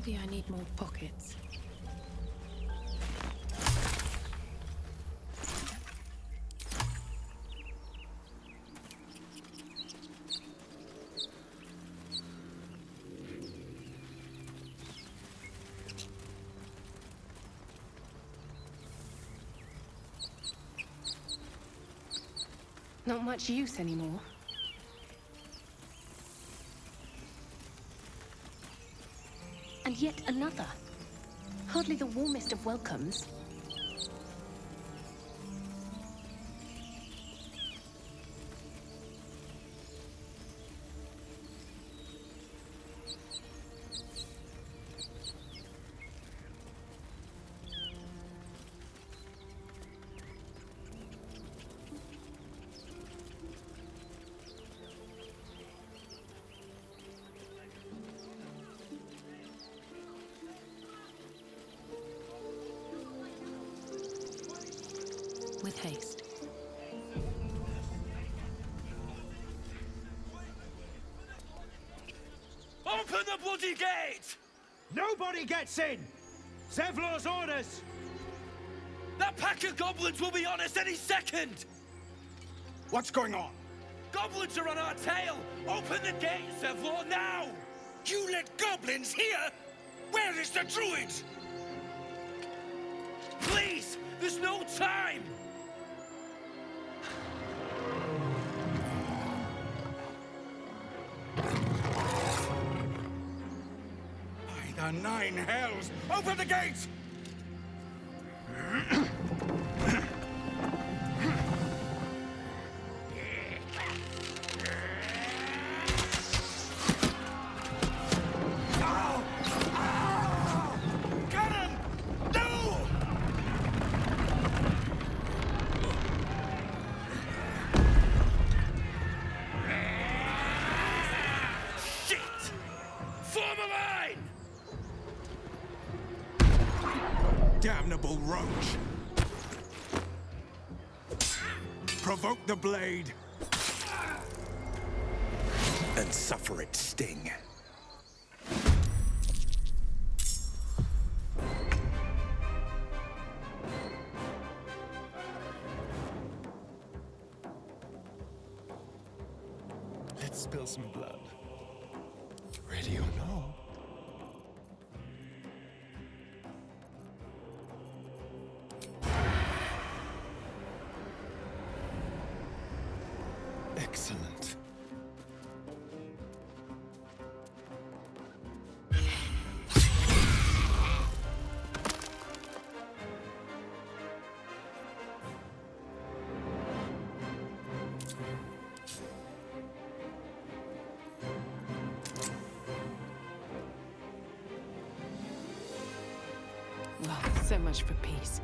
Maybe I need more pockets. Not much use anymore. And yet another. Hardly the warmest of welcomes. With haste. Open the bloody gate! Nobody gets in! Zevlor's orders! That pack of goblins will be on us any second! What's going on? Goblins are on our tail! Open the gate, Zevlor, now! You let goblins here? Where is the druid? Please! There's no time! By the nine hells! Open the gates! Damnable roach! Provoke the blade! And suffer its sting. Let's spill some blood. Ready or no? Excellent. Well, so much for peace.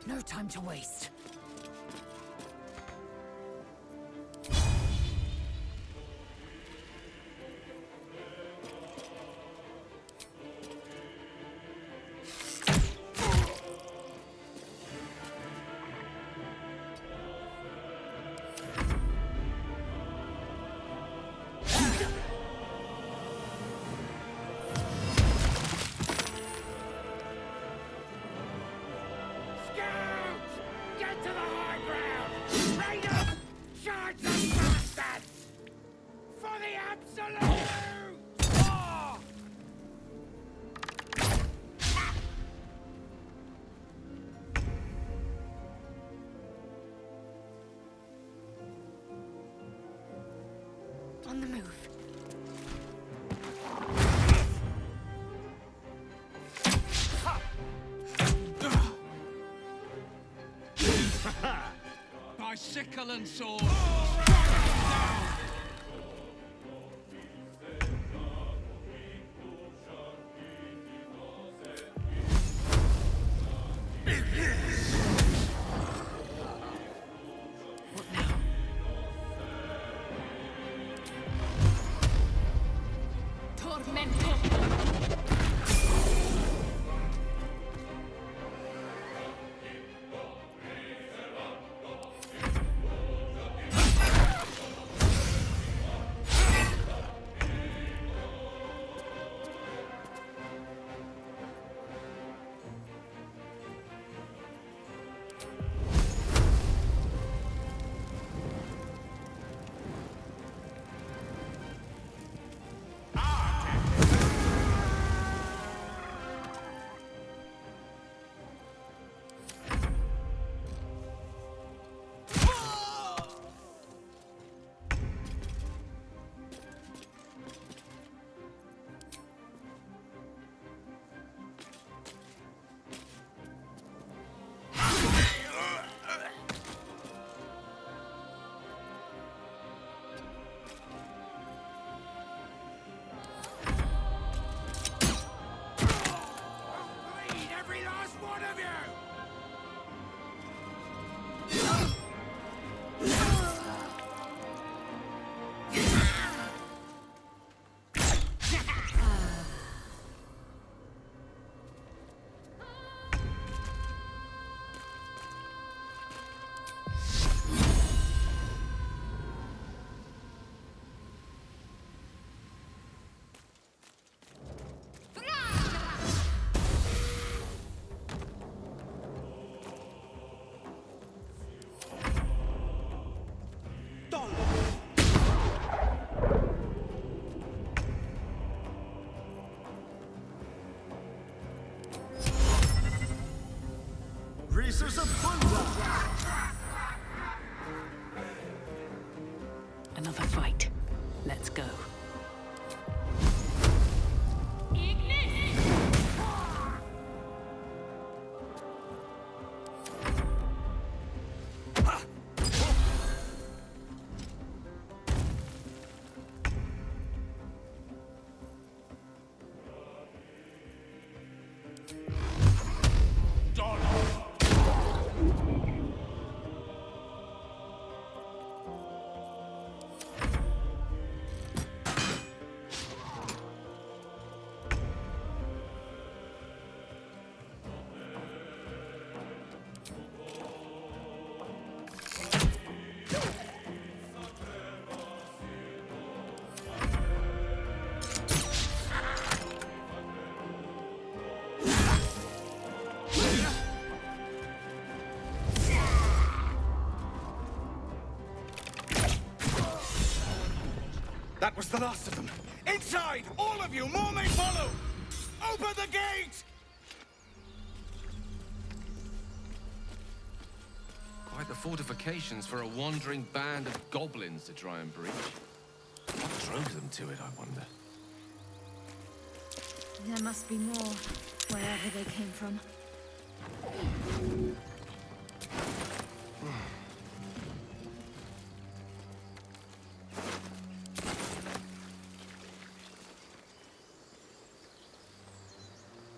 No time to waste. to the high ground! Raiders! Charge the bastards! For the absolute! Oh! On the move. By sickle and sword! What now? Tormento! Greasers of Plunder! Another fight. Let's go. That was the last of them. Inside! All of you! More may follow! Open the gate! Quite the fortifications for a wandering band of goblins to try and breach. What drove them to it, I wonder? There must be more, wherever they came from.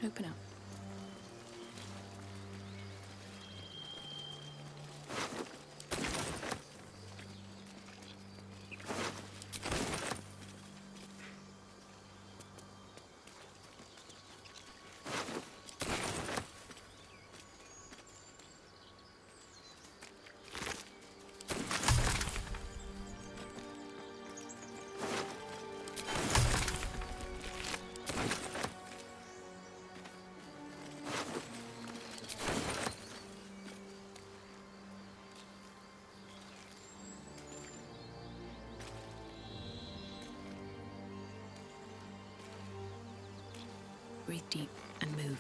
Open up. Breathe deep and move.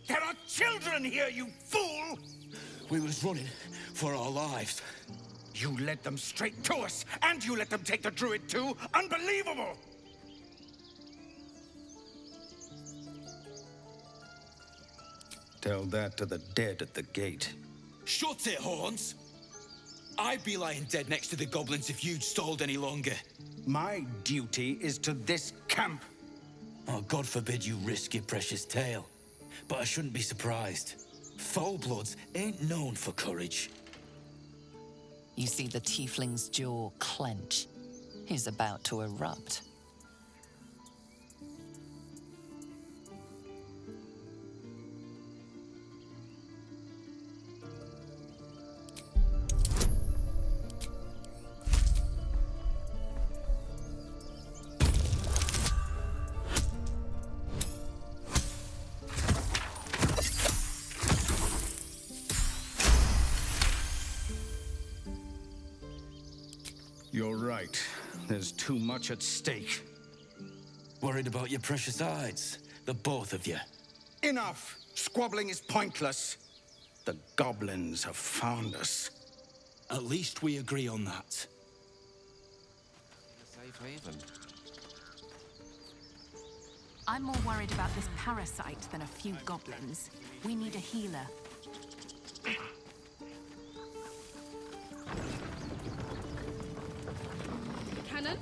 There are children here, you fool! We was running for our lives. You led them straight to us, and you let them take the druid too? Unbelievable! Tell that to the dead at the gate. Shut it, Horns! I'd be lying dead next to the goblins if you'd stalled any longer. My duty is to this camp. Oh, God forbid you risk your precious tail. But I shouldn't be surprised. Foulbloods ain't known for courage. You see the tiefling's jaw clench. He's about to erupt. You're right. There's too much at stake. Worried about your precious hides, the both of you. Enough! Squabbling is pointless. The goblins have found us. At least we agree on that. A safe haven. I'm more worried about this parasite than a few goblins. We need a healer. Cannon?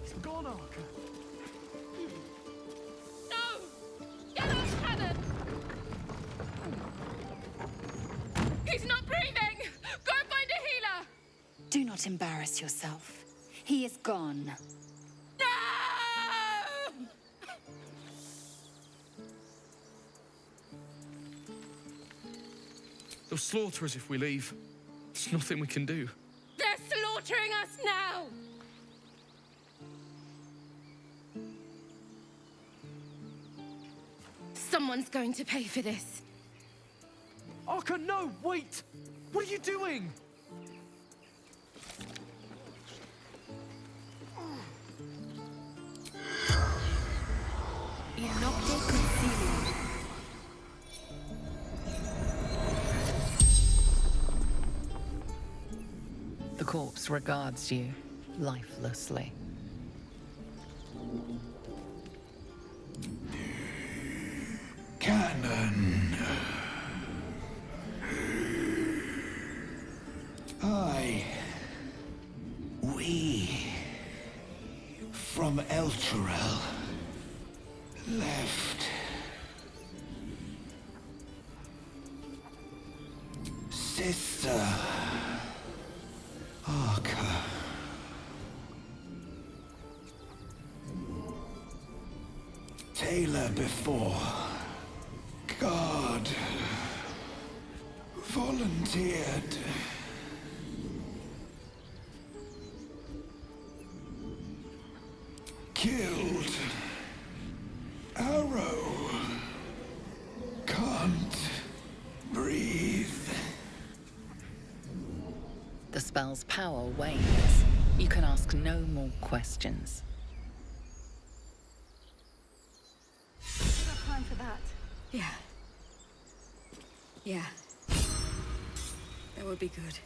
It's gone, Arca. No! Get off, Cannon! He's not breathing! Go and find a healer! Do not embarrass yourself. He is gone. No! They'll slaughter us if we leave. There's nothing we can do. They're slaughtering us now! Someone's going to pay for this. Arca, no! Wait! What are you doing? Inocte Concilium. The corpse regards you lifelessly. Cannon. We from Elturel left. Sister Arca. Taylor before. God volunteered. Killed. Arrow. Can't breathe. The spell's power wanes. You can ask no more questions. Time for that. Yeah. Yeah. That would be good.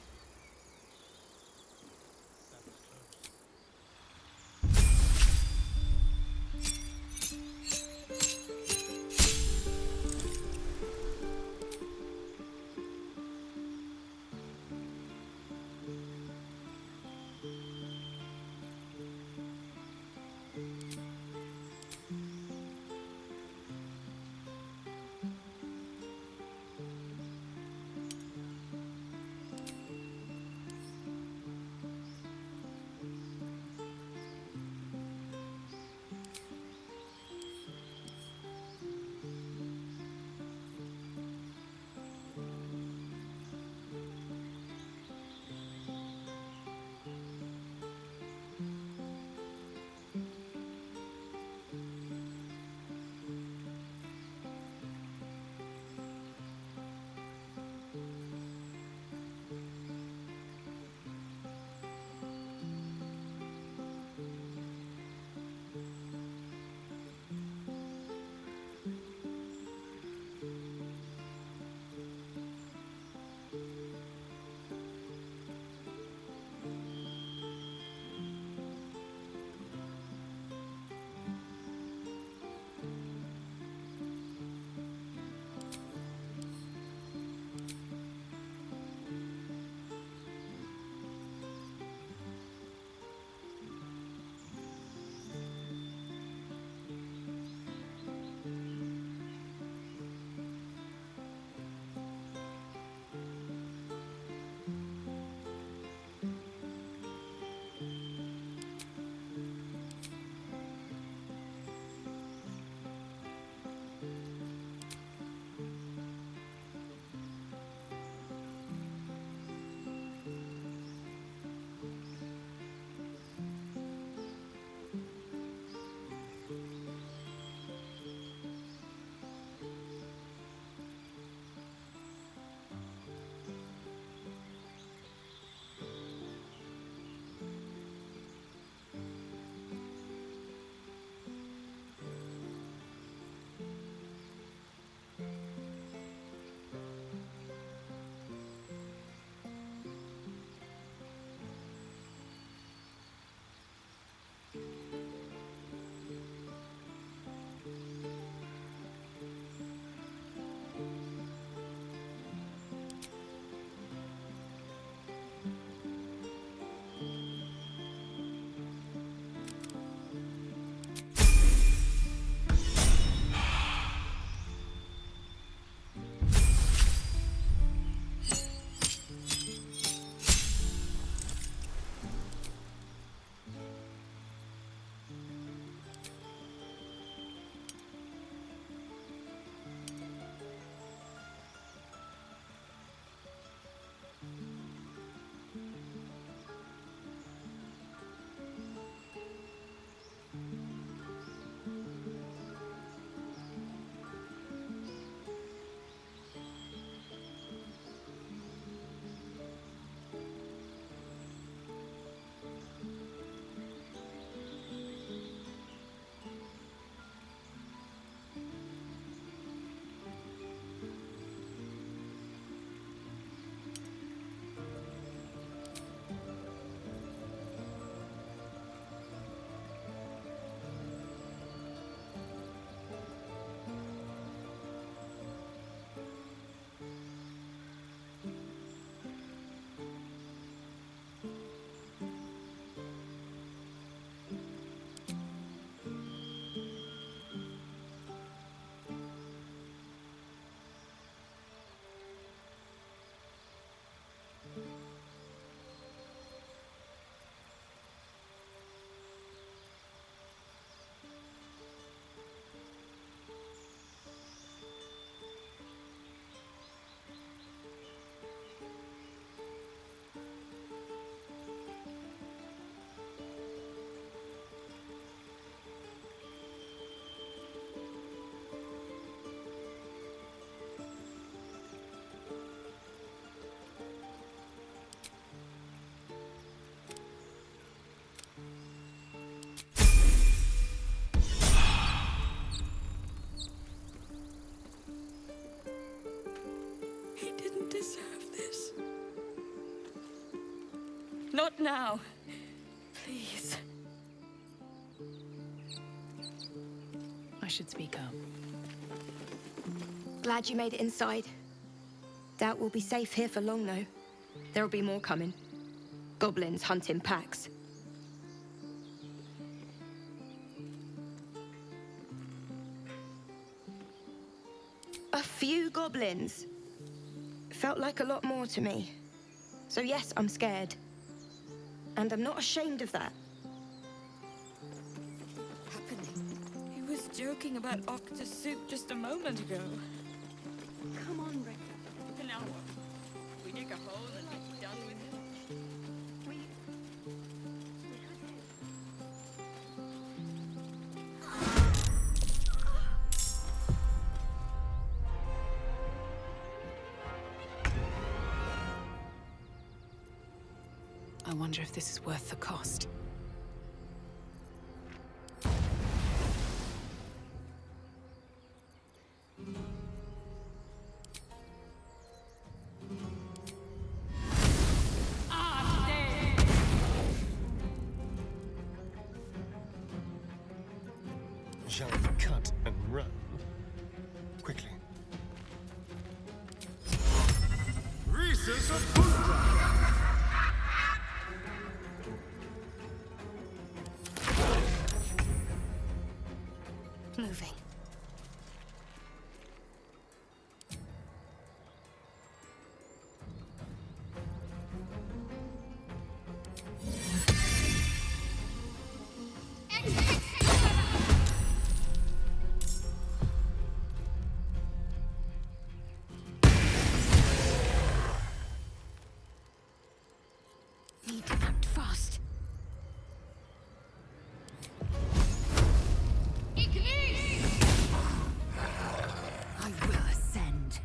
Not now. Please. I should speak up. Glad you made it inside. Doubt we'll be safe here for long, though. There'll be more coming. Goblins hunt in packs. A few goblins. Felt like a lot more to me. So yes, I'm scared. And I'm not ashamed of that. Happening. He was joking about octus soup just a moment ago. Come on, Rick. Now what? We dig a hole and be done with it? I wonder if this is worth the cost. Shall we cut and run? Quickly. Rhesus of Baldur! Moving. Need to act fast. I will ascend.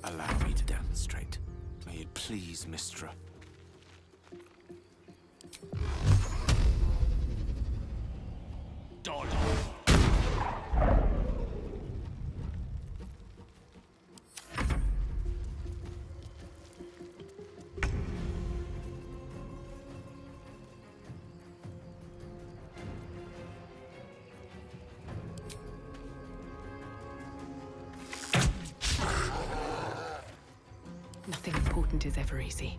Allow me to demonstrate. May it please, Mistra. Dodge. Nothing important is ever easy.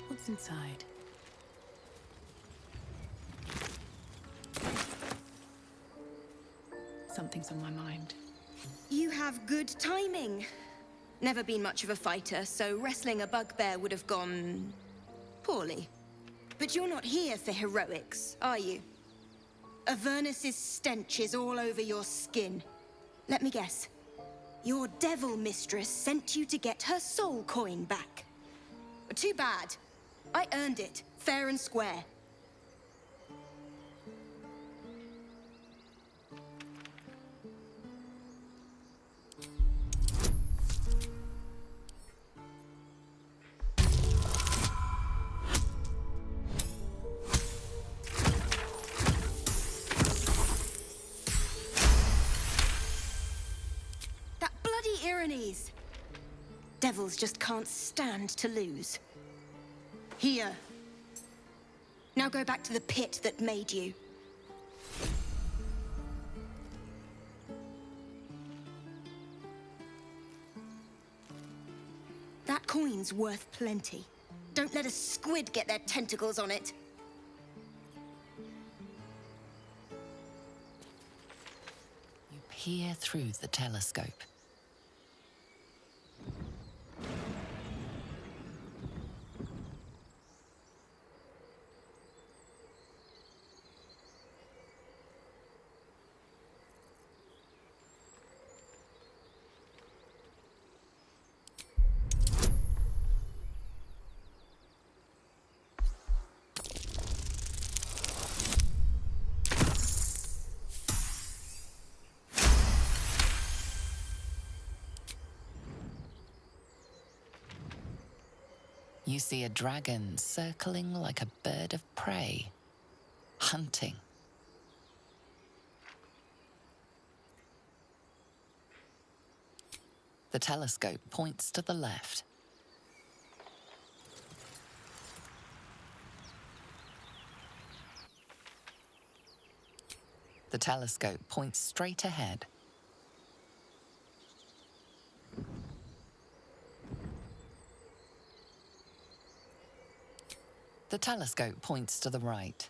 What's inside? Something's on my mind. You have good timing. Never been much of a fighter, so wrestling a bugbear would have gone poorly. But you're not here for heroics, are you? Avernus's stench is all over your skin. Let me guess. Your devil mistress sent you to get her soul coin back. Too bad. I earned it, fair and square. Devils just can't stand to lose. Here. Now go back to the pit that made you. That coin's worth plenty. Don't let a squid get their tentacles on it. You peer through the telescope. You see a dragon circling like a bird of prey, hunting. The telescope points to the left. The telescope points straight ahead. The telescope points to the right.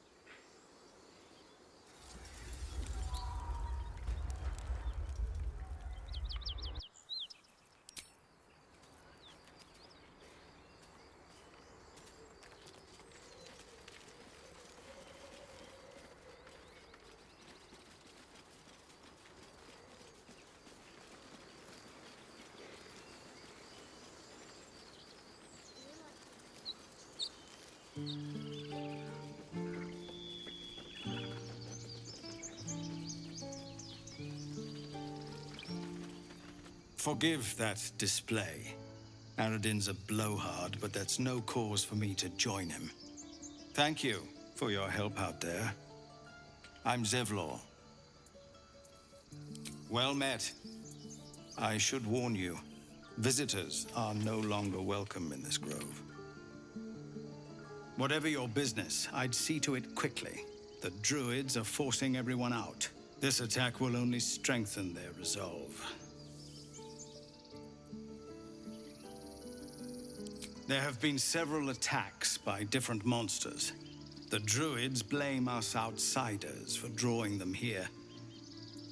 Forgive that display. Aradin's a blowhard, but that's no cause for me to join him. Thank you for your help out there. I'm Zevlor. Well met. I should warn you, visitors are no longer welcome in this grove. Whatever your business, I'd see to it quickly. The druids are forcing everyone out. This attack will only strengthen their resolve. There have been several attacks by different monsters. The druids blame us outsiders for drawing them here.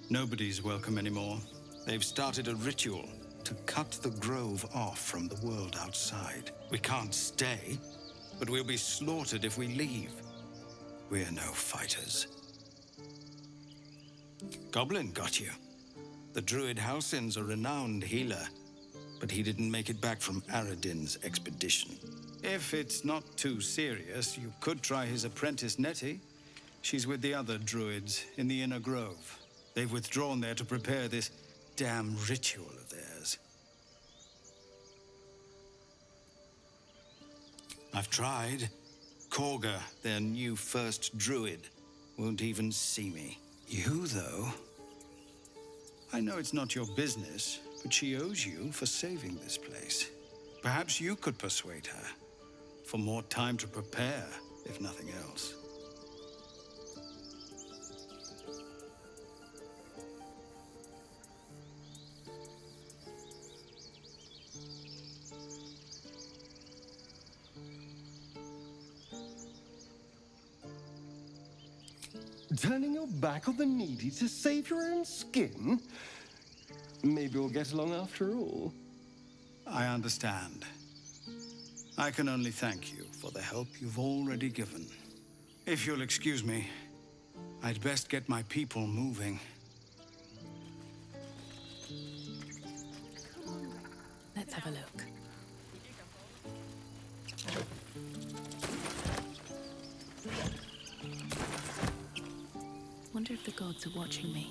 Nobody's welcome anymore. They've started a ritual to cut the grove off from the world outside. We can't stay, but we'll be slaughtered if we leave. We're no fighters. Goblin got you. The druid Halsin's a renowned healer, but he didn't make it back from Aradin's expedition. If it's not too serious, you could try his apprentice Nettie. She's with the other druids in the inner grove. They've withdrawn there to prepare this damn ritual of theirs. I've tried. Korga, their new first druid, won't even see me. You, though? I know it's not your business, but she owes you for saving this place. Perhaps you could persuade her, for more time to prepare, if nothing else. Turning your back on the needy to save your own skin? Maybe we'll get along after all. I understand. I can only thank you for the help you've already given. If you'll excuse me, I'd best get my people moving. Let's have a look. Wonder if the gods are watching me.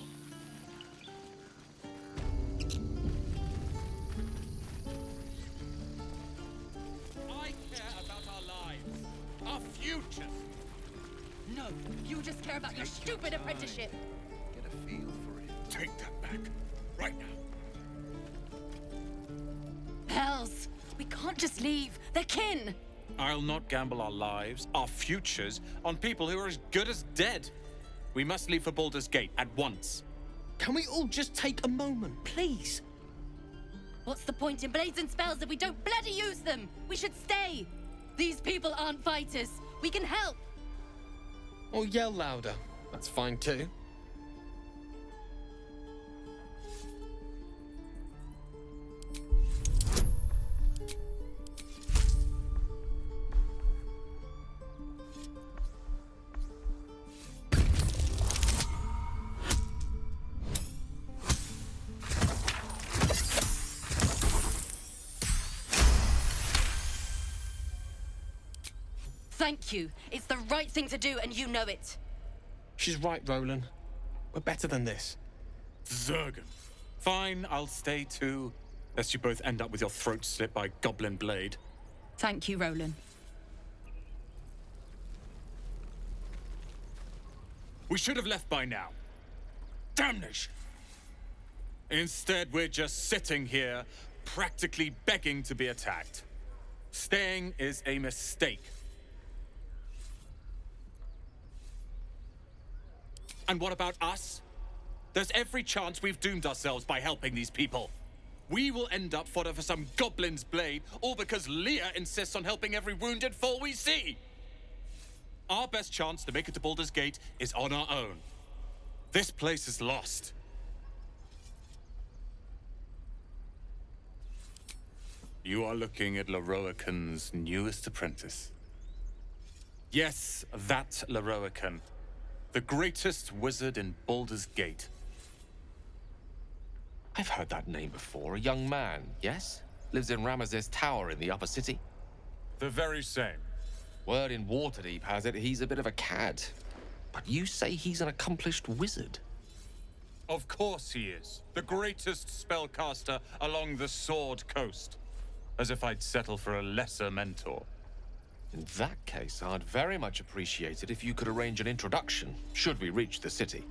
I care about our lives, our futures. No, you just care about your stupid apprenticeship. Get a feel for it. Take that back. Right now. Hells! We can't just leave. They're kin! I'll not gamble our lives, our futures, on people who are as good as dead. We must leave for Baldur's Gate at once. Can we all just take a moment, please? What's the point in blades and spells if we don't bloody use them? We should stay! These people aren't fighters. We can help! Or yell louder. That's fine too. Thank you. It's the right thing to do, and you know it. She's right, Roland. We're better than this. Zergan. Fine, I'll stay too. Lest you both end up with your throats slit by Goblin Blade. Thank you, Roland. We should have left by now. Damnation! Instead, we're just sitting here, practically begging to be attacked. Staying is a mistake. And what about us? There's every chance we've doomed ourselves by helping these people. We will end up fodder for some goblin's blade, all because Leah insists on helping every wounded foe we see. Our best chance to make it to Baldur's Gate is on our own. This place is lost. You are looking at Larian's newest apprentice. Yes, that Larian. The greatest wizard in Baldur's Gate. I've heard that name before. A young man, yes? Lives in Ramazes Tower in the upper city. The very same. Word in Waterdeep has it he's a bit of a cad. But you say he's an accomplished wizard. Of course he is. The greatest spellcaster along the Sword Coast. As if I'd settle for a lesser mentor. In that case, I'd very much appreciate it if you could arrange an introduction, should we reach the city.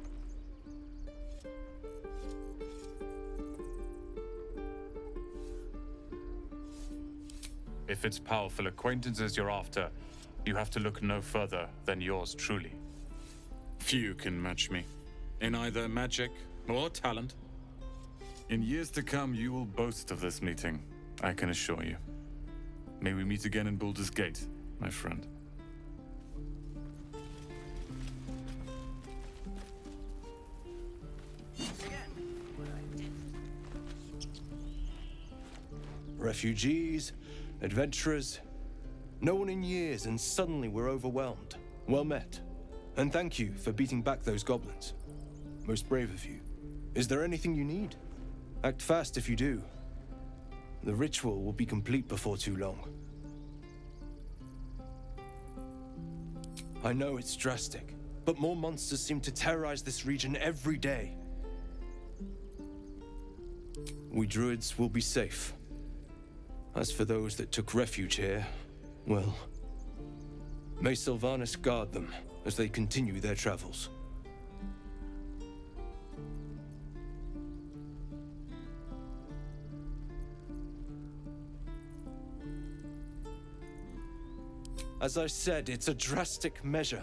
If it's powerful acquaintances you're after, you have to look no further than yours truly. Few can match me, in either magic or talent. In years to come, you will boast of this meeting, I can assure you. May we meet again in Baldur's Gate, my friend. Refugees, adventurers, no one in years, and suddenly we're overwhelmed. Well met. And thank you for beating back those goblins. Most brave of you. Is there anything you need? Act fast if you do. The ritual will be complete before too long. I know it's drastic, but more monsters seem to terrorize this region every day. We druids will be safe. As for those that took refuge here, well, may Sylvanas guard them as they continue their travels. As I said, it's a drastic measure,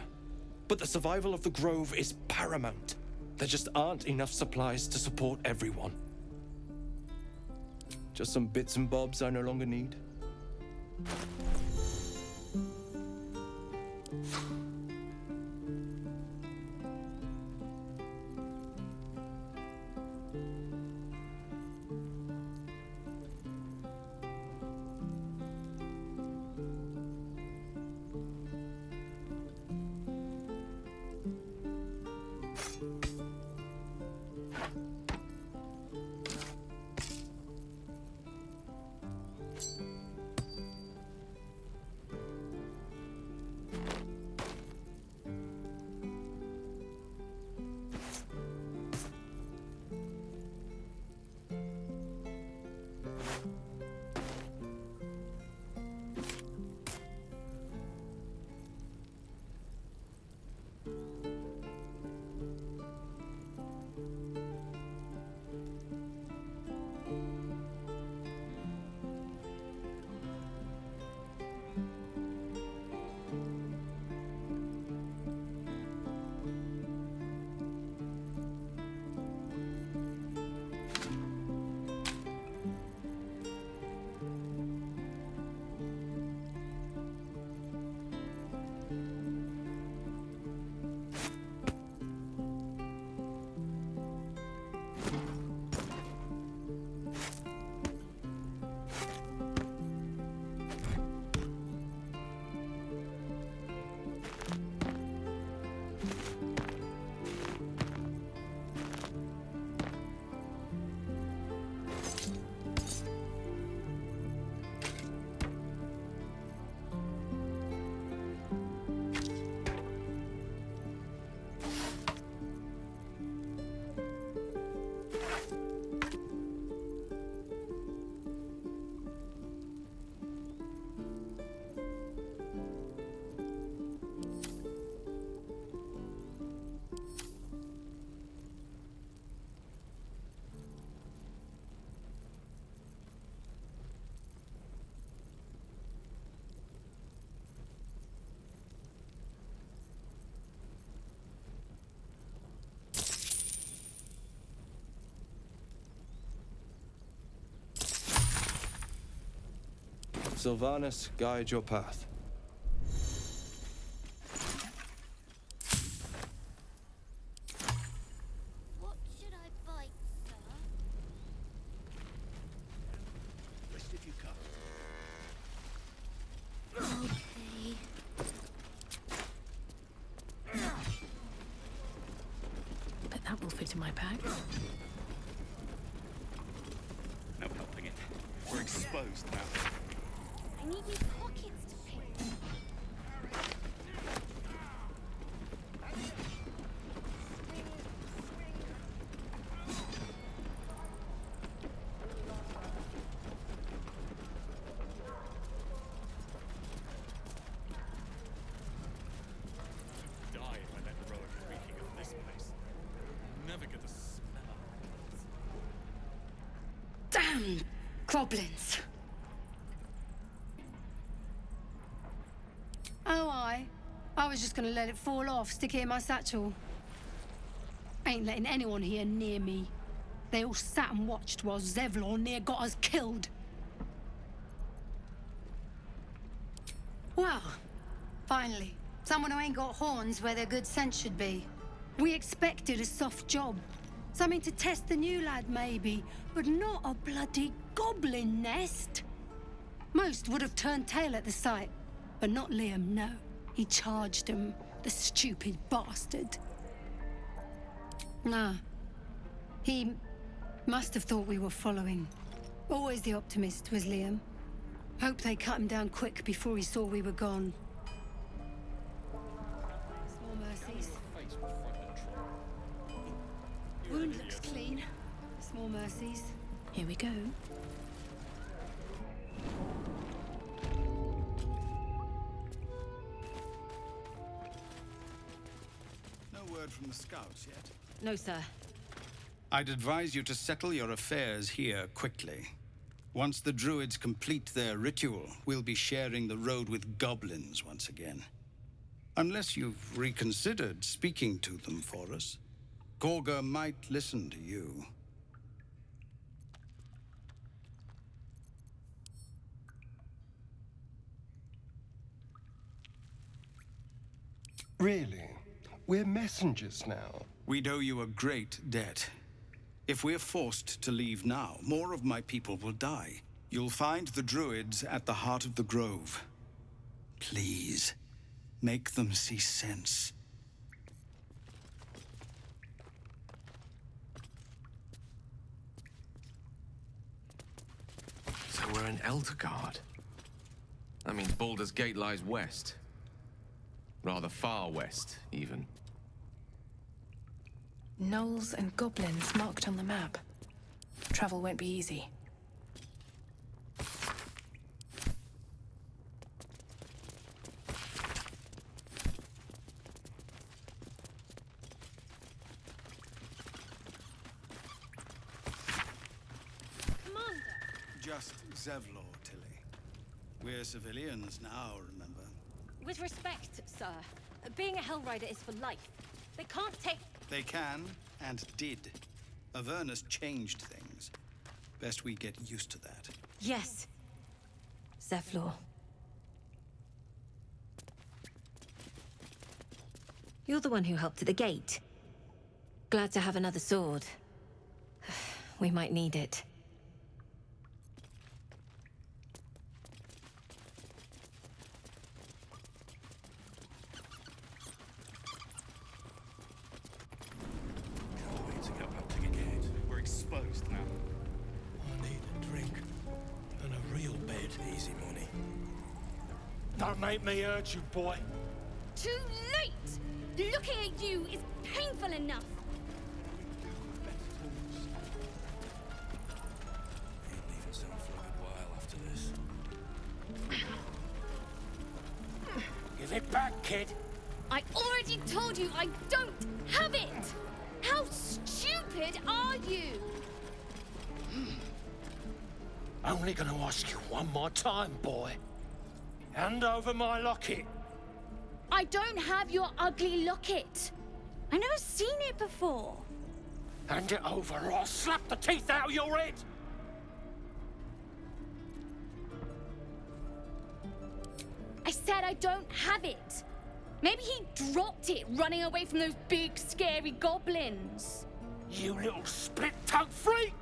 but the survival of the Grove is paramount. There just aren't enough supplies to support everyone. Just some bits and bobs I no longer need. Sylvanas guide your path. What should I buy, sir? Rest if you come. Okay. Bet that will fit in my bag. No helping it. We're exposed now. I need new pockets to paint. Die if I let the road reeking of this place. Never get the smell out. Damn goblins! Oh, I was just gonna let it fall off, stick it in my satchel. Ain't letting anyone here near me. They all sat and watched while Zevlor near got us killed. Well, finally, someone who ain't got horns where their good sense should be. We expected a soft job. Something to test the new lad, maybe, but not a bloody goblin nest. Most would have turned tail at the sight, but not Liam, no. He charged him, the stupid bastard. Nah. He must have thought we were following. Always the optimist was Liam. Hope they cut him down quick before he saw we were gone. Small mercies. Wound looks clean. Small mercies. Here we go. No word from the scouts yet. No, sir. I'd advise you to settle your affairs here quickly. Once the druids complete their ritual, we'll be sharing the road with goblins once again. Unless you've reconsidered speaking to them for us. Gorga might listen to you. Really? We're messengers now. We'd owe you a great debt. If we're forced to leave now, more of my people will die. You'll find the druids at the heart of the grove. Please, make them see sense. So we're in Eldergard. That means Baldur's Gate lies west. Rather far west, even. Gnolls and goblins marked on the map. Travel won't be easy. Commander! Just Zevlor, Tilly. We're civilians now, remember? With respect, sir, being a Hellrider is for life. They can't take... They can, and did. Avernus changed things. Best we get used to that. Yes. Zevlor. You're the one who helped at the gate. Glad to have another sword. We might need it. Can't wait to get hunting again. We're exposed now. I need a drink and a real bed. Easy money. Don't make me urge you, boy. Too late! Looking at you is painful enough. Ain't leaving sound for a good while after this. Give it back, kid. I already told you I don't have it! How stupid are you? Only gonna ask you one more time, boy. Hand over my locket. I don't have your ugly locket. I've never seen it before. Hand it over or I'll slap the teeth out of your head. I said I don't have it. Maybe he dropped it running away from those big, scary goblins. You little split-tongued freak!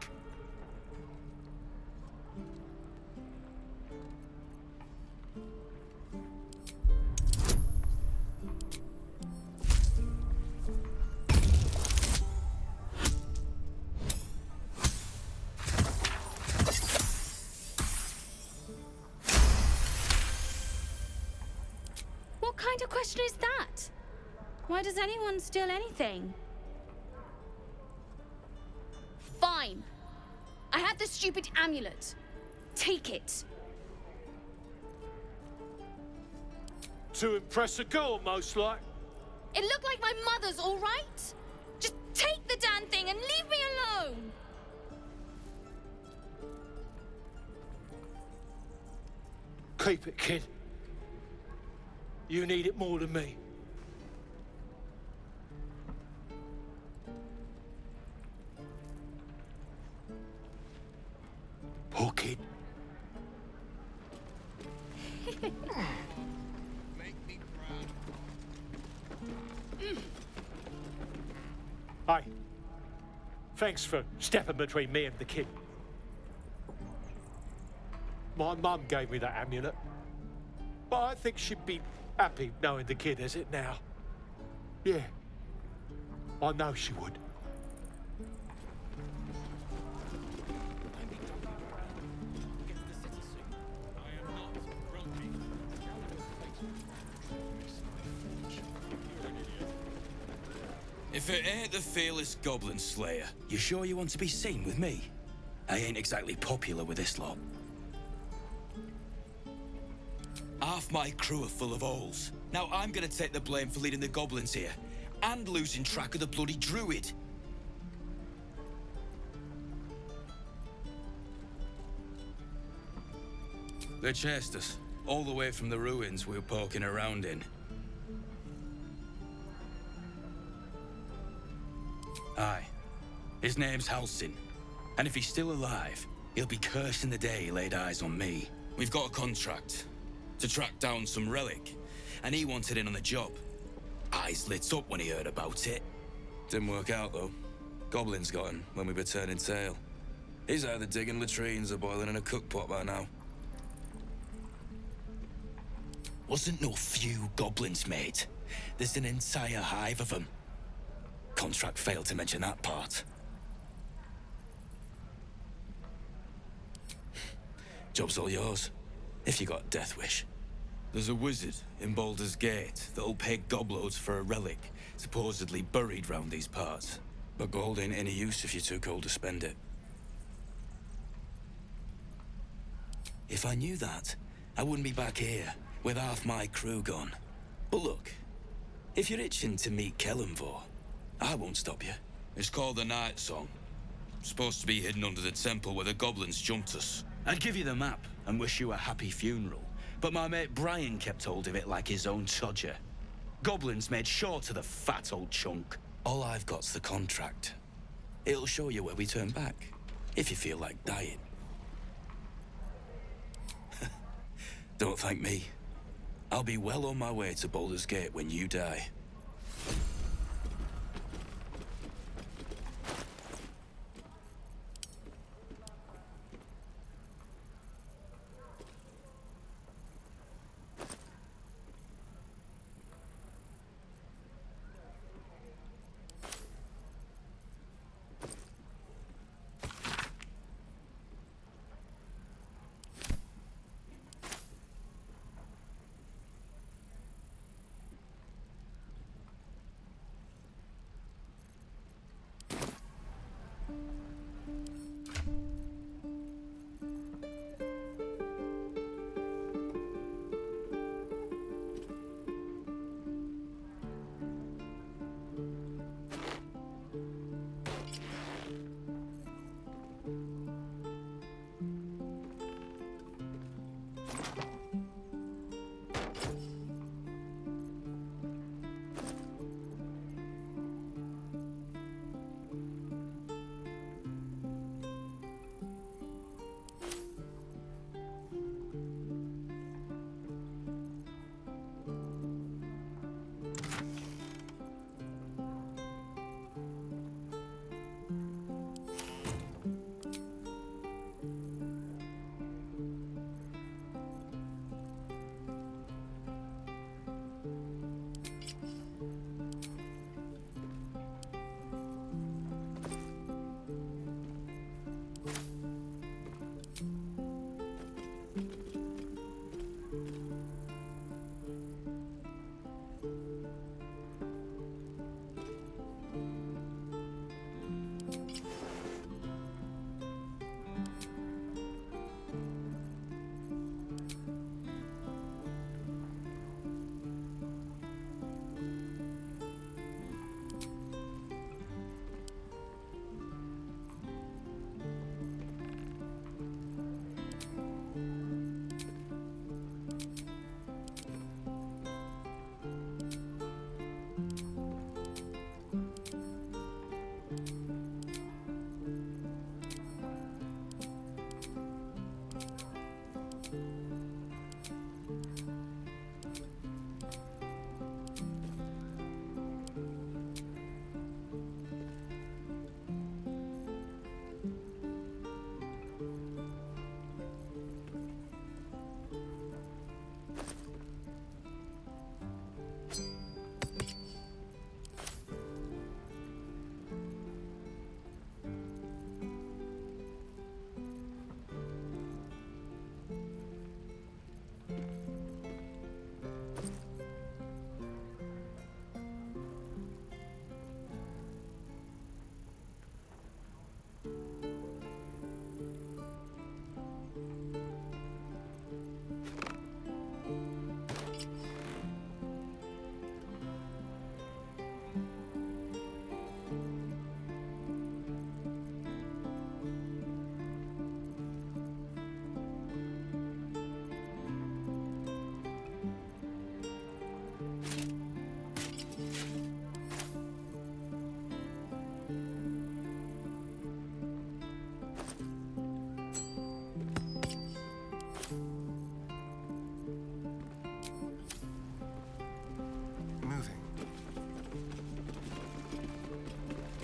What kind of question is that? Why does anyone steal anything? Fine. I have the stupid amulet. Take it. To impress a girl, most like. It looked like my mother's, all right? Just take the damn thing and leave me alone! Keep it, kid. You need it more than me. Poor kid. Hi. Thanks for stepping between me and the kid. My mum gave me that amulet. But I think she'd be happy knowing the kid has it now. Yeah. I know she would. If it ain't the fearless Goblin Slayer, you sure you want to be seen with me? I ain't exactly popular with this lot. Half my crew are full of holes. Now I'm gonna take the blame for leading the goblins here, and losing track of the bloody druid. They chased us, all the way from the ruins we were poking around in. Aye. His name's Halsin. And if he's still alive, he'll be cursing the day he laid eyes on me. We've got a contract to track down some relic, and he wanted in on the job. Eyes lit up when he heard about it. Didn't work out, though. Goblins got him when we were turning tail. He's either digging latrines or boiling in a cookpot by now. Wasn't no few goblins, mate. There's an entire hive of them. Contract failed to mention that part. Job's all yours, if you got a death wish. There's a wizard in Baldur's Gate that'll pay gobloads for a relic supposedly buried round these parts. But gold ain't any use if you're too cold to spend it. If I knew that, I wouldn't be back here with half my crew gone. But look, if you're itching to meet Kellenvor, I won't stop you. It's called the Night Song. Supposed to be hidden under the temple where the goblins jumped us. I'd give you the map and wish you a happy funeral, but my mate Brian kept hold of it like his own Todger. Goblins made sure to the fat old chunk. All I've got's the contract. It'll show you where we turn back, if you feel like dying. Don't thank me. I'll be well on my way to Baldur's Gate when you die.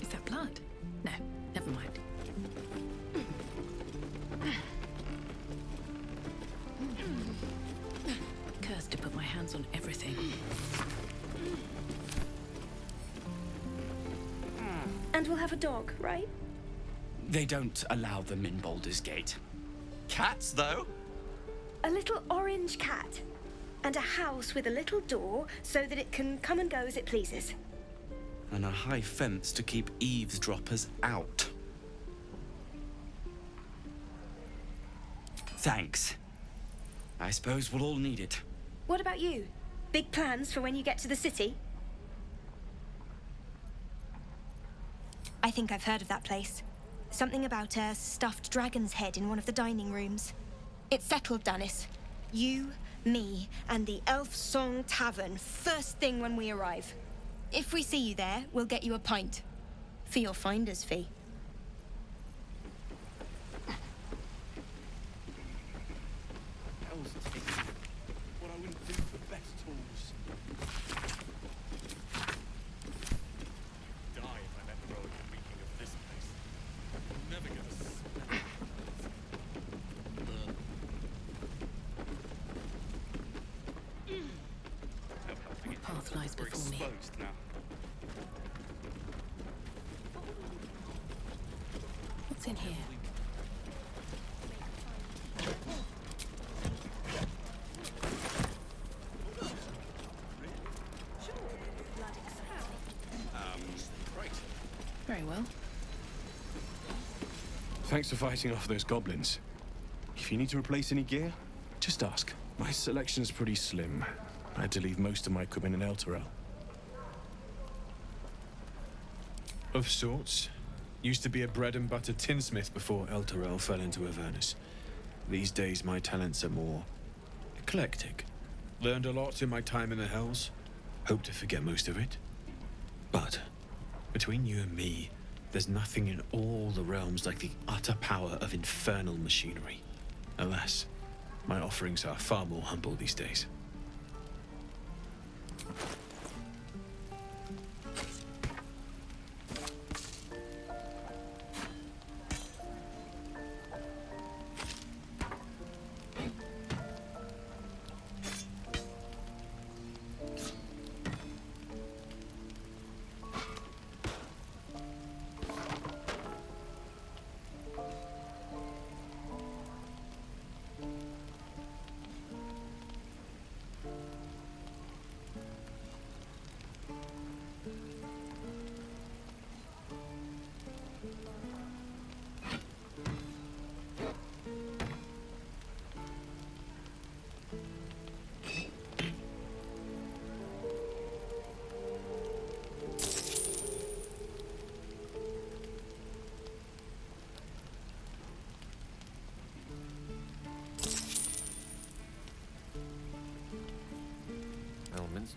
Is that blood? No, never mind. Cursed to put my hands on everything. And we'll have a dog, right? They don't allow them in Baldur's Gate. Cats, though? A little orange cat. And a house with a little door so that it can come and go as it pleases. And a high fence to keep eavesdroppers out. Thanks. I suppose we'll all need it. What about you? Big plans for when you get to the city? I think I've heard of that place. Something about a stuffed dragon's head in one of the dining rooms. It's settled, Danis. You, me, and the Elf Song Tavern first thing when we arrive. If we see you there, we'll get you a pint. For your finder's fee. What I wouldn't do for best tools. Die if I let the road reeking of this place. I'm never gonna smell What path lies before me? now. What's in here? Right. Very well. Thanks for fighting off those goblins. If you need to replace any gear, just ask. My selection's pretty slim. I had to leave most of my equipment in Elturel. Of sorts. Used to be a bread and butter tinsmith before Elturel fell into Avernus. These days my talents are more eclectic. Learned a lot in my time in the Hells. Hope to forget most of it. But between you and me, there's nothing in all the realms like the utter power of infernal machinery. Alas, my offerings are far more humble these days.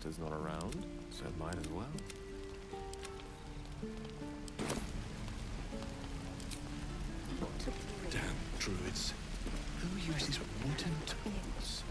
master's not around, so might as well. Damn druids. Who uses wooden tools?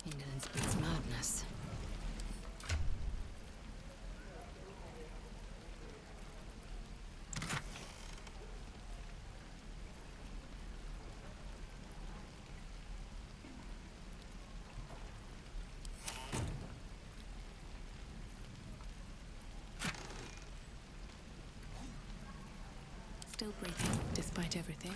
Indolence breeds madness. Still breathing, despite everything.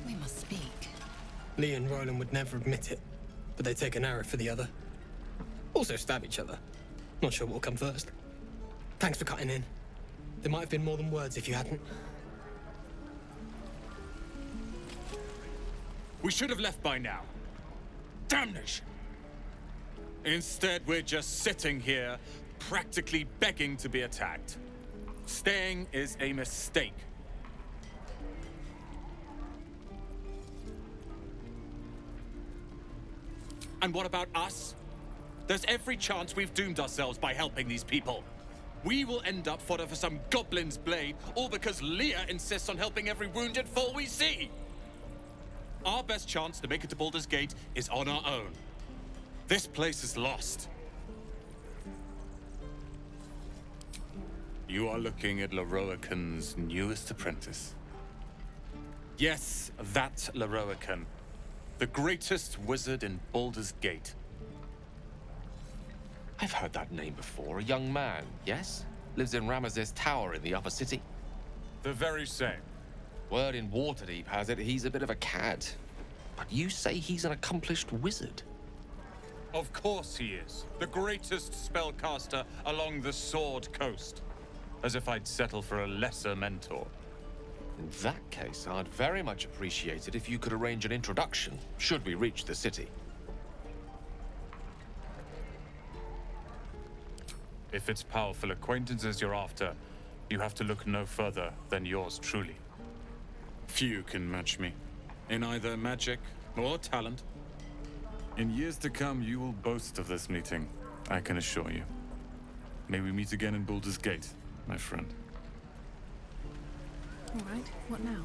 We must speak. Lee and Roland would never admit it, but they take an arrow for the other. Also stab each other. Not sure what'll come first. Thanks for cutting in. There might have been more than words if you hadn't. We should have left by now. Damnation! Instead, we're just sitting here, practically begging to be attacked. Staying is a mistake. And what about us? There's every chance we've doomed ourselves by helping these people. We will end up fodder for some goblin's blade, all because Leah insists on helping every wounded foe we see. Our best chance to make it to Baldur's Gate is on our own. This place is lost. You are looking at Larian's newest apprentice. Yes, that Larian. The greatest wizard in Baldur's Gate. I've heard that name before. A young man, yes? Lives in Ramazes Tower in the upper city. The very same. Word in Waterdeep has it he's a bit of a cad. But you say he's an accomplished wizard. Of course he is. The greatest spellcaster along the Sword Coast. As if I'd settle for a lesser mentor. In that case, I'd very much appreciate it if you could arrange an introduction, should we reach the city. If it's powerful acquaintances you're after, you have to look no further than yours truly. Few can match me, in either magic or talent. In years to come, you will boast of this meeting, I can assure you. May we meet again in Baldur's Gate, my friend. All right, what now?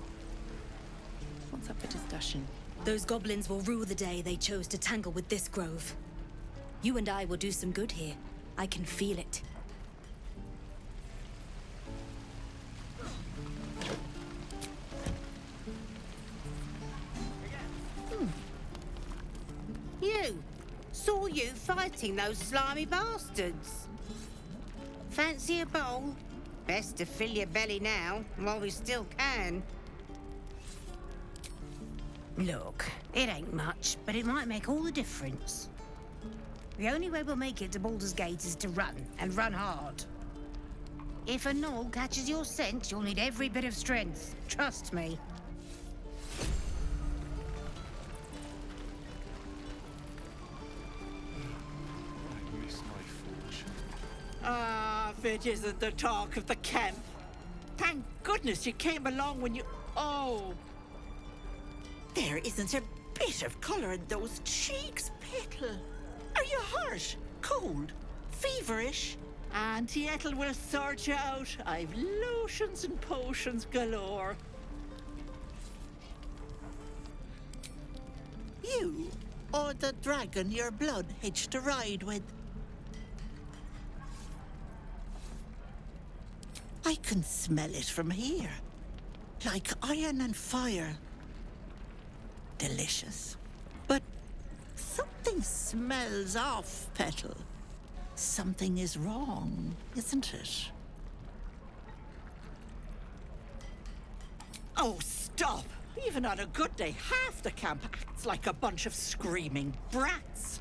What's up for discussion? Those goblins will rue the day they chose to tangle with this grove. You and I will do some good here. I can feel it. You! Saw you fighting those slimy bastards. Fancy a bowl? Best to fill your belly now, while we still can. Look, it ain't much, but it might make all the difference. The only way we'll make it to Baldur's Gate is to run, and run hard. If a gnoll catches your scent, you'll need every bit of strength. Trust me. David isn't the talk of the camp. Thank goodness you came along when you... Oh. There isn't a bit of colour in those cheeks, Petal. Are you hurt? Cold? Feverish? Auntie Ethel will sort you out. I've lotions and potions galore. You, or the dragon your blood hitched a ride with? I can smell it from here. Like iron and fire. Delicious. But something smells off, Petal. Something is wrong, isn't it? Oh, stop! Even on a good day, half the camp acts like a bunch of screaming brats.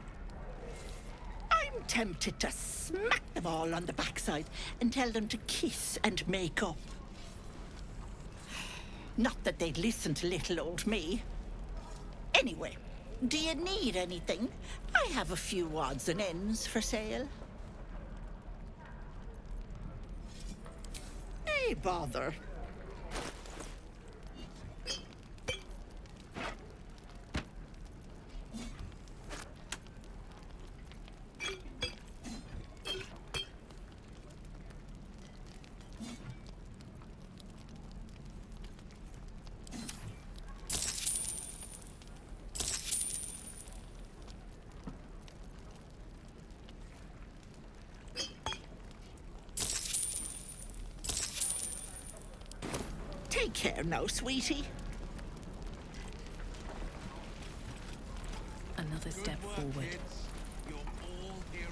I'm tempted to smack them all on the backside and tell them to kiss and make up. Not that they'd listen to little old me. Anyway, do you need anything? I have a few odds and ends for sale. Hey, bother. Take care now, sweetie. Another step forward. You're all heroes.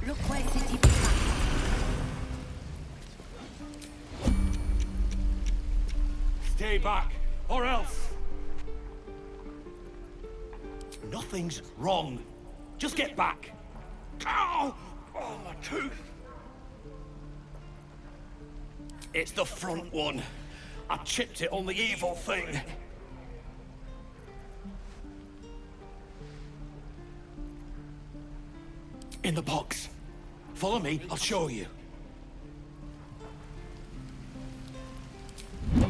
Look where city began. Stay back, or else. Nothing's wrong. Just get back. Ow! Oh, my tooth. It's the front one. I chipped it on the evil thing. In the box. Follow me, I'll show you. How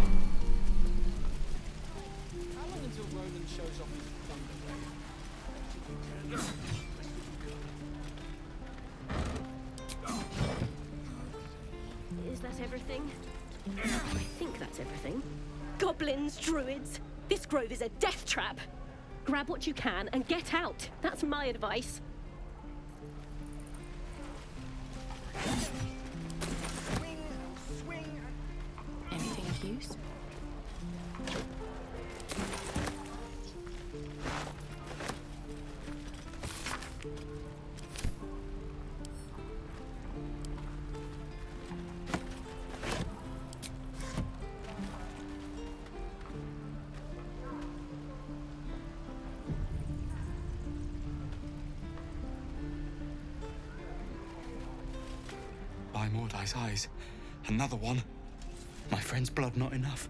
long until Roland shows off his thunder? Is that everything? I think that's everything. Goblins, druids. This grove is a death trap. Grab what you can and get out. That's my advice. Anything of use? By Mordai's eyes, another one. My friend's blood not enough.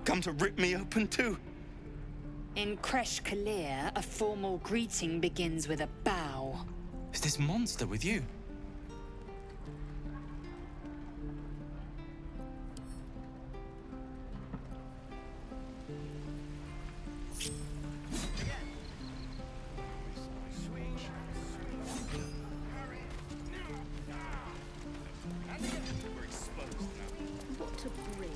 Come to rip me open too. In Kresh Kalir, a formal greeting begins with a bow. Is this monster with you? What to bring?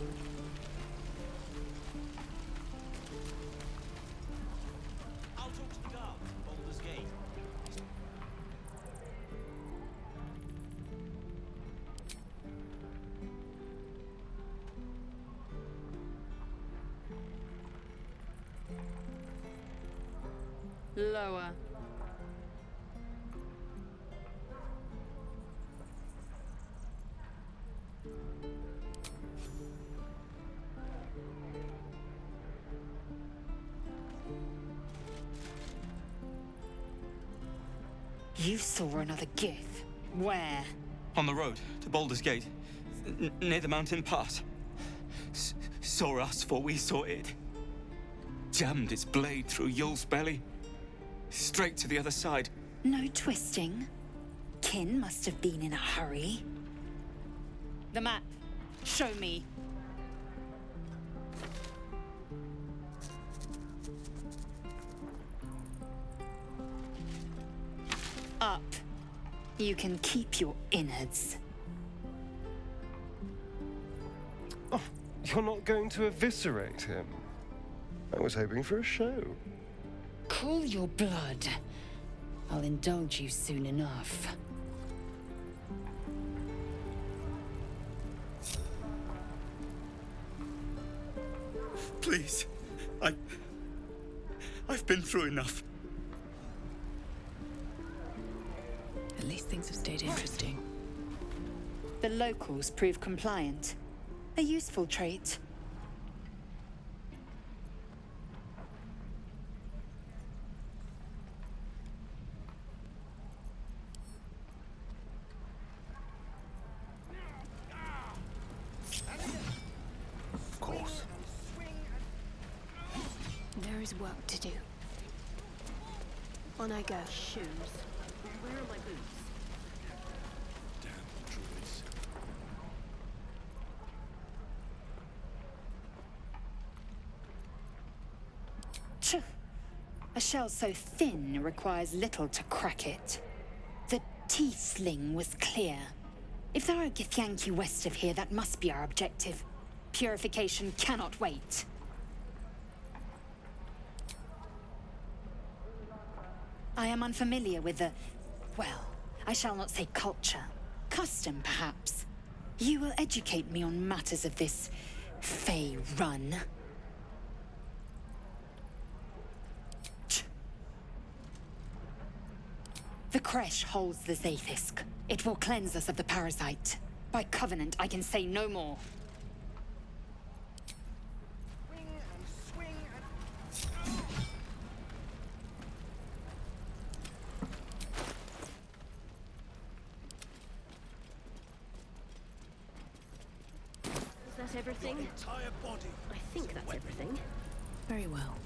I'll talk to the guard at Baldur's Gate. Lower. You saw another gith. Where? On the road to Baldur's Gate, near the mountain pass. Saw us, for we saw it. Jammed its blade through Yul's belly. Straight to the other side. No twisting. Kin must have been in a hurry. The map. Show me. Up. You can keep your innards. Oh, you're not going to eviscerate him? I was hoping for a show. Cool your blood. I'll indulge you soon enough. Please. I've been through enough. At least things have stayed interesting. The locals prove compliant. A useful trait. Of course. There is work to do. On I go. Shoes. Where are my boots? Damn druids. Tch. A shell so thin requires little to crack it. The tiefling was clear. If there are Githyanki west of here, that must be our objective. Purification cannot wait. I am unfamiliar with the... well, I shall not say culture. Custom, perhaps. You will educate me on matters of this Faerûn. The creche holds the Zaithisk. It will cleanse us of the parasite. By covenant, I can say no more. Is that everything? Entire body. I think that's everything. Very well.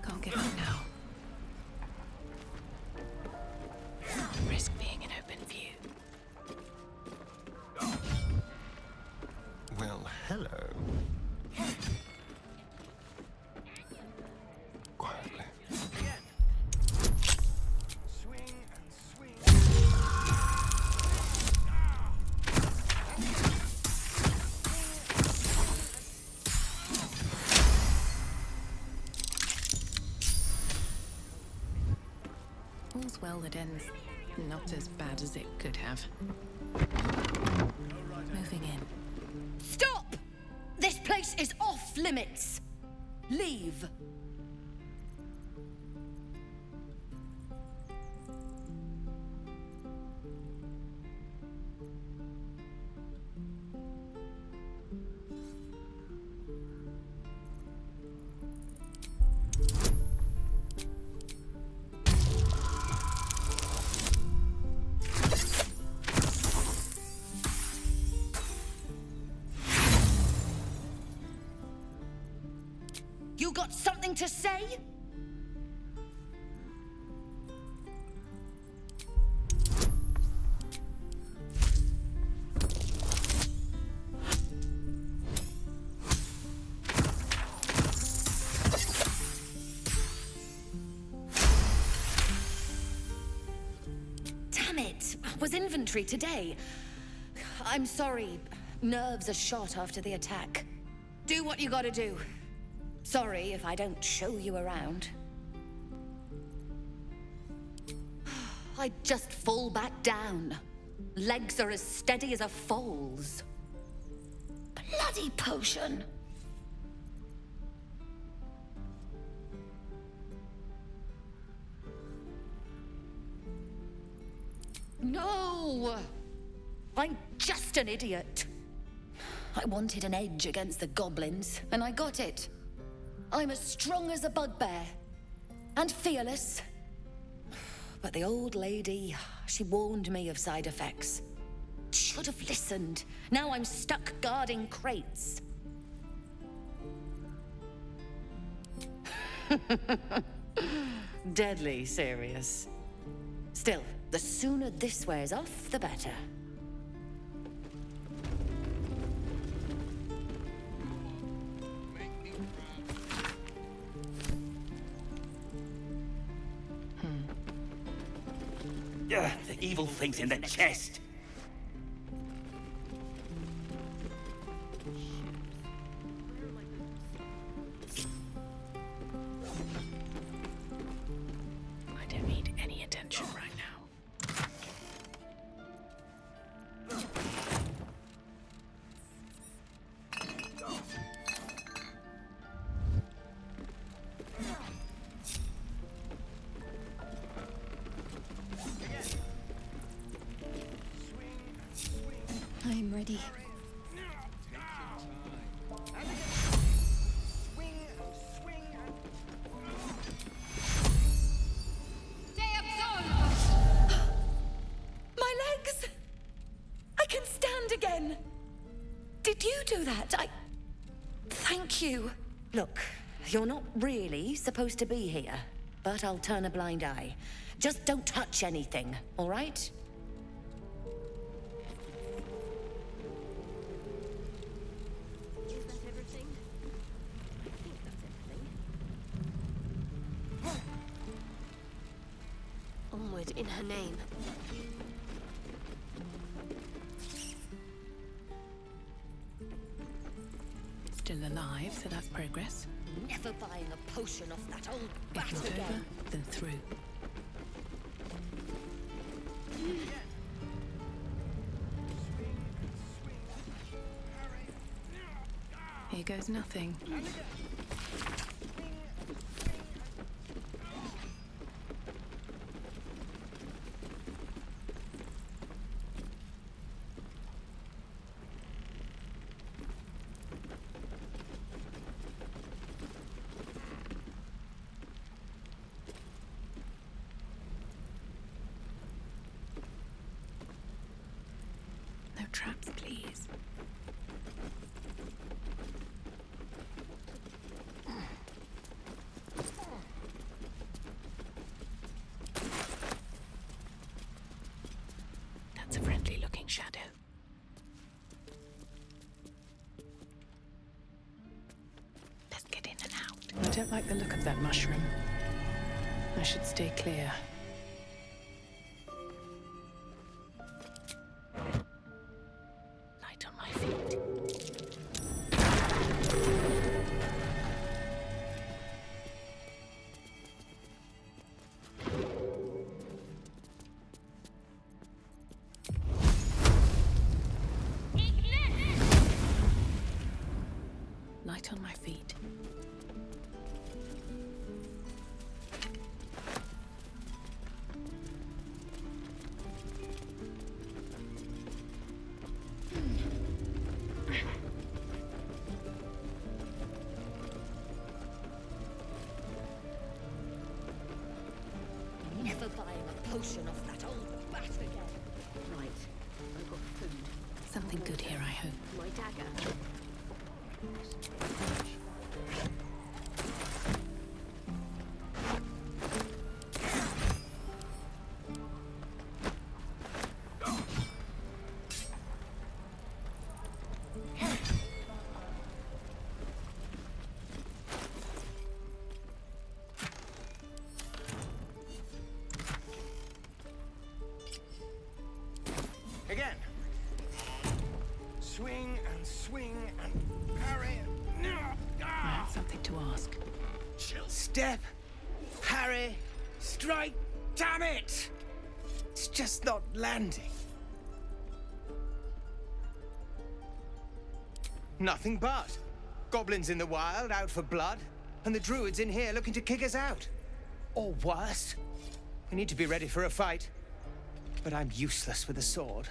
Can't give up now. Risk being in open view. Well, hello. Quietly. Swing and swing. All's well that ends not as bad as it could have. Moving in. Stop! This place is off limits. Leave. You got something to say? Damn it! Was inventory today. I'm sorry. Nerves are shot after the attack. Do what you gotta do. Sorry if I don't show you around. I just fall back down. Legs are as steady as a foal's. Bloody potion! No! I'm just an idiot. I wanted an edge against the goblins, and I got it. I'm as strong as a bugbear. And fearless. But the old lady, she warned me of side effects. Should have listened. Now I'm stuck guarding crates. Deadly serious. Still, the sooner this wears off, the better. The evil thing's in the chest. I don't need any attention right now. I'm ready. My legs! I can stand again! Did you do that? Thank you. Look, you're not really supposed to be here, but I'll turn a blind eye. Just don't touch anything, all right? Is that everything? I think that's everything. Onward in her name. Still alive, so that's progress. Never buying a potion off that old If bat not again. over, then through. Here goes nothing. No traps, please. That's a friendly-looking shadow. Let's get in and out. I don't like the look of that mushroom. I should stay clear. Light on my feet. Light on my feet. Never buying a potion off that old bat again. Right. I've got food. Something good here, I hope. My dagger. Again. Swing and swing and parry. I have something to ask. Step, parry, strike. Damn it! It's just not landing. Nothing but. Goblins in the wild, out for blood, and the druids in here looking to kick us out. Or worse. We need to be ready for a fight. But I'm useless with a sword.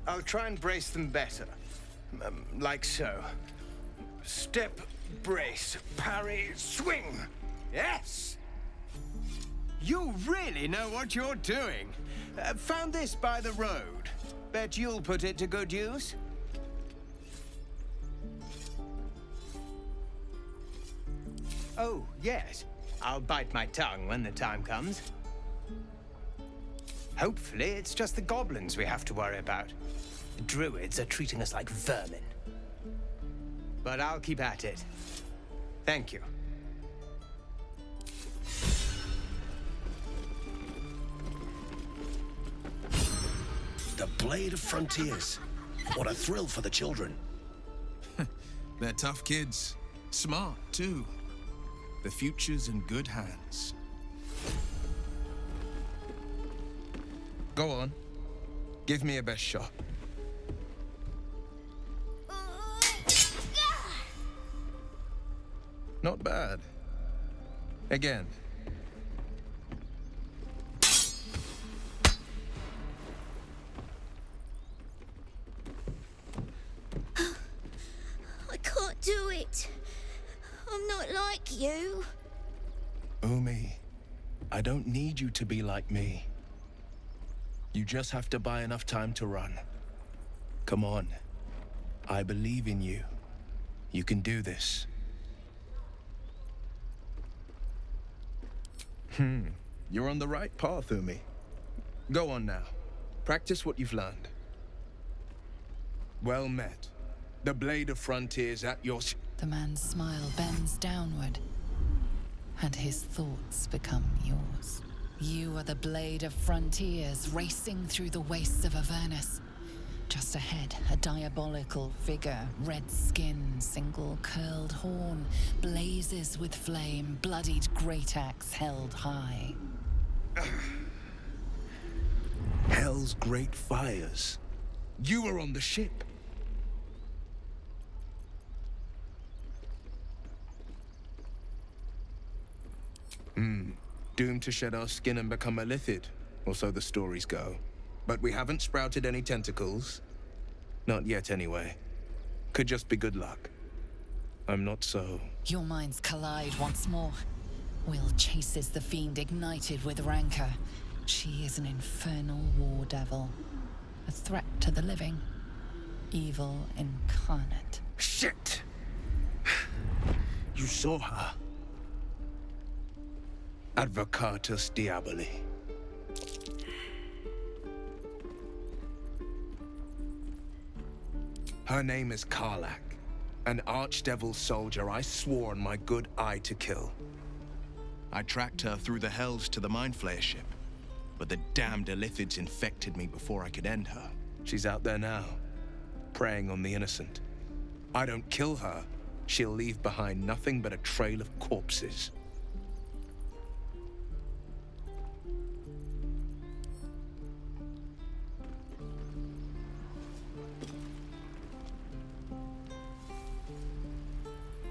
I'll try and brace them better. Like so. Step, brace, parry, swing. Yes! You really know what you're doing. Found this by the road. Bet you'll put it to good use. Oh, yes. I'll bite my tongue when the time comes. Hopefully, it's just the goblins we have to worry about. The druids are treating us like vermin. But I'll keep at it. Thank you. The Blade of Frontiers. What a thrill for the children. They're tough kids. Smart, too. The future's in good hands. Go on. Give me a best shot. Not bad. Again. I can't do it. I'm not like you. Umi, I don't need you to be like me. You just have to buy enough time to run. Come on. I believe in you. You can do this. You're on the right path, Umi. Go on now. Practice what you've learned. Well met. The Blade of Frontiers at your... The man's smile bends downward, and his thoughts become yours. You are the Blade of Frontiers, racing through the wastes of Avernus. Just ahead, a diabolical figure, red skin, single curled horn, blazes with flame, bloodied great axe held high. Hell's great fires. You were on the ship. Doomed to shed our skin and become a lithid, or so the stories go. But we haven't sprouted any tentacles. Not yet, anyway. Could just be good luck. I'm not so... Your minds collide once more. Will chases the fiend ignited with rancor. She is an infernal war devil. A threat to the living. Evil incarnate. Shit! You saw her. Advocatus Diaboli. Her name is Karlach, an archdevil soldier I swore on my good eye to kill. I tracked her through the hells to the Mind Flayer ship, but the damned Illithids infected me before I could end her. She's out there now, preying on the innocent. I don't kill her, she'll leave behind nothing but a trail of corpses.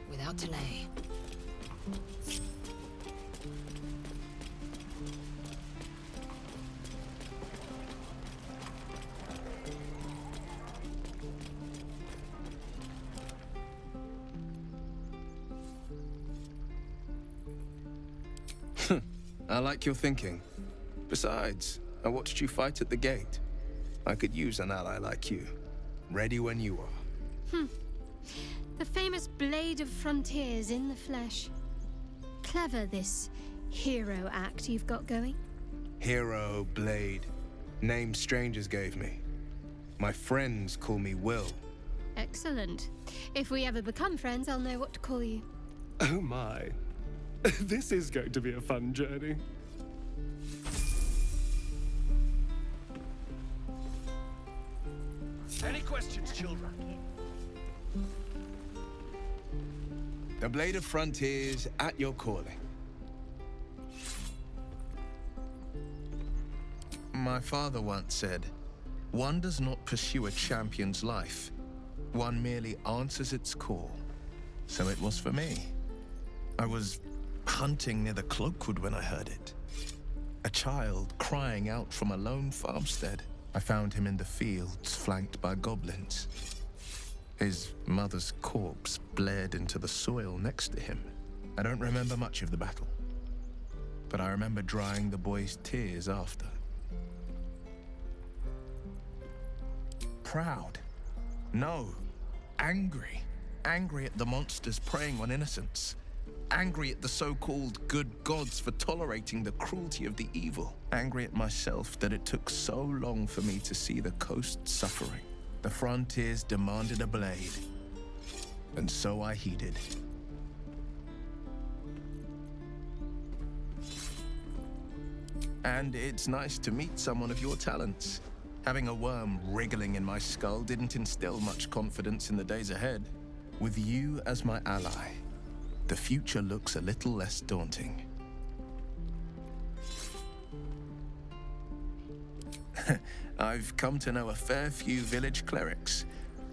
Without delay. I like your thinking. Besides, I watched you fight at the gate. I could use an ally like you. Ready when you are. The famous Blade of Frontiers in the flesh. Clever, this hero act you've got going. Hero, Blade. Names strangers gave me. My friends call me Will. Excellent. If we ever become friends, I'll know what to call you. Oh my. This is going to be a fun journey. Any questions, children? The Blade of Frontiers at your calling. My father once said, one does not pursue a champion's life. One merely answers its call. So it was for me. I was hunting near the Cloakwood when I heard it. A child crying out from a lone farmstead. I found him in the fields, flanked by goblins. His mother's corpse blared into the soil next to him. I don't remember much of the battle, but I remember drying the boy's tears after. Proud. No. Angry. Angry at the monsters preying on innocents. Angry at the so-called good gods for tolerating the cruelty of the evil. Angry at myself that it took so long for me to see the coast suffering. The frontiers demanded a blade, and so I heeded. And it's nice to meet someone of your talents. Having a worm wriggling in my skull didn't instill much confidence in the days ahead. With you as my ally, the future looks a little less daunting. I've come to know a fair few village clerics,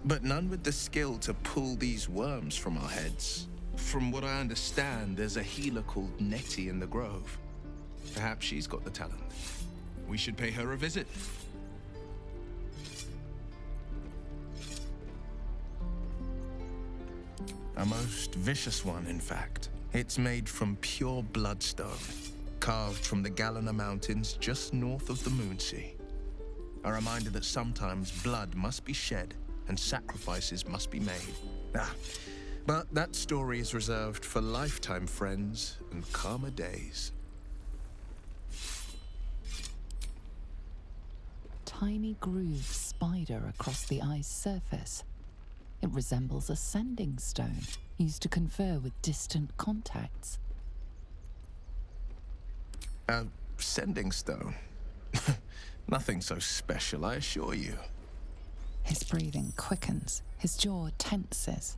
but none with the skill to pull these worms from our heads. From what I understand, there's a healer called Nettie in the Grove. Perhaps she's got the talent. We should pay her a visit. A most vicious one, in fact. It's made from pure bloodstone, carved from the Galena Mountains just north of the Moonsea. A reminder that sometimes blood must be shed and sacrifices must be made. But that story is reserved for lifetime friends and calmer days. Tiny grooves spider across the ice surface. It resembles a sending stone used to confer with distant contacts. A sending stone? Nothing so special, I assure you. His breathing quickens, his jaw tenses.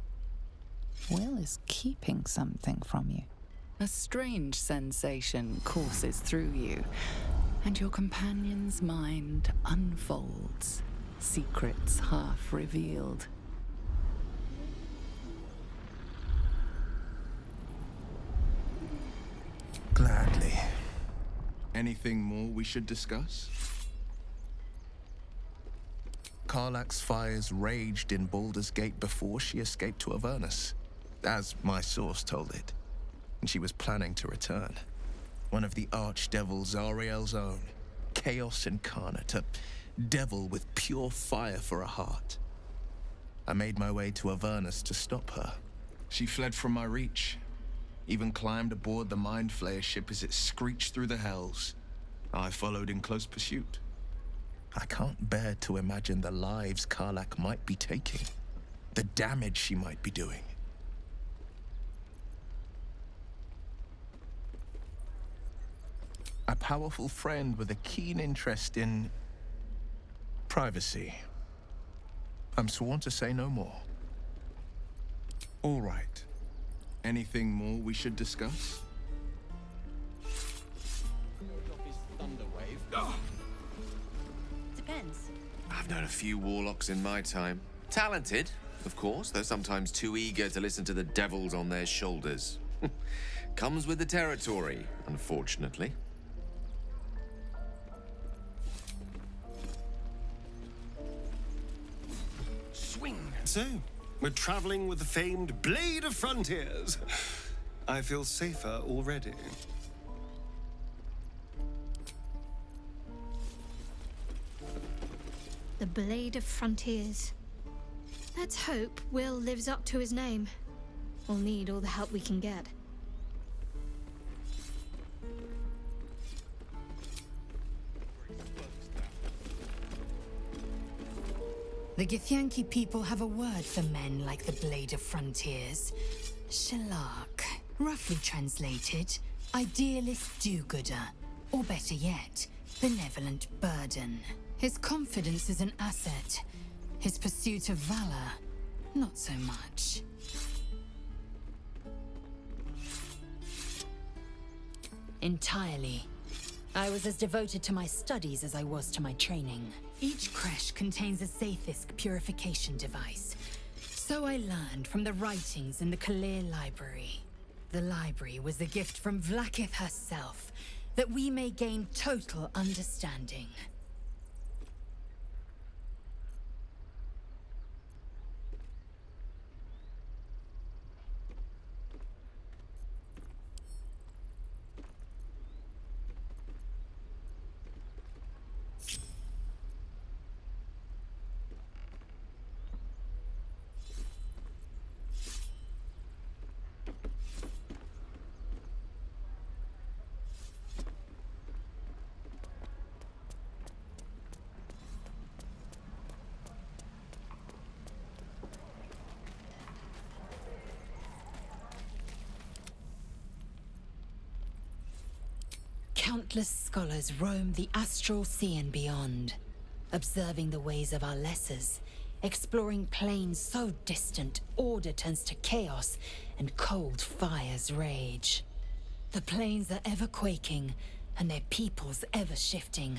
Will is keeping something from you. A strange sensation courses through you, and your companion's mind unfolds, secrets half revealed. Gladly. Anything more we should discuss? Karlach's fires raged in Baldur's Gate before she escaped to Avernus, as my source told it, and she was planning to return. One of the archdevils Zariel's own, chaos incarnate, a devil with pure fire for a heart. I made my way to Avernus to stop her. She fled from my reach, even climbed aboard the Mind Flayer ship as it screeched through the hells. I followed in close pursuit. I can't bear to imagine the lives Karlach might be taking, the damage she might be doing. A powerful friend with a keen interest in privacy. I'm sworn to say no more. All right. Anything more we should discuss? Depends. I've known a few warlocks in my time. Talented, of course, though sometimes too eager to listen to the devils on their shoulders. Comes with the territory, unfortunately. Swing. So, we're traveling with the famed Blade of Frontiers. I feel safer already. The Blade of Frontiers. Let's hope Will lives up to his name. We'll need all the help we can get. The Githyanki people have a word for men like the Blade of Frontiers. Shalak. Roughly translated, idealist do-gooder. Or better yet, benevolent burden. His confidence is an asset. His pursuit of valor, not so much. Entirely. I was as devoted to my studies as I was to my training. Each creche contains a Zaithisk purification device. So I learned from the writings in the Kalir Library. The library was a gift from Vlaakith herself, that we may gain total understanding. Countless scholars roam the astral sea and beyond, observing the ways of our lessers, exploring planes so distant order turns to chaos and cold fires rage. The planes are ever quaking, and their peoples ever shifting.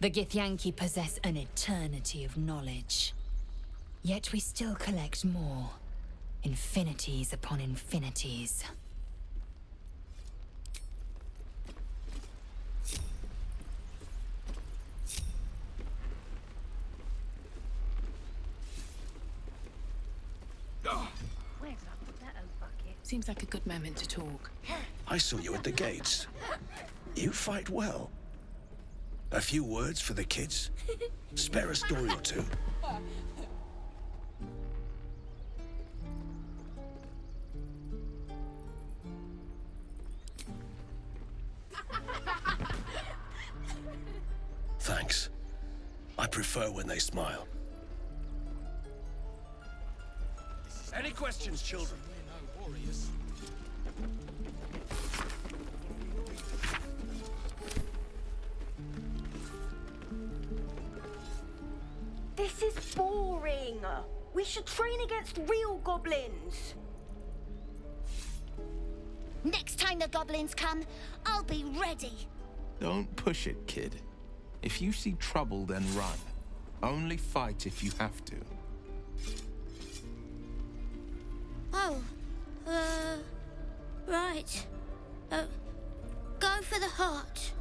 The Githyanki possess an eternity of knowledge. Yet we still collect more. Infinities upon infinities. Seems like a good moment to talk. I saw you at the gates. You fight well. A few words for the kids? Spare a story or two. Thanks. I prefer when they smile. Any questions, children? This is boring. We should train against real goblins. Next time the goblins come, I'll be ready. Don't push it, kid. If you see trouble, then run. Only fight if you have to. Oh, right. Go for the heart.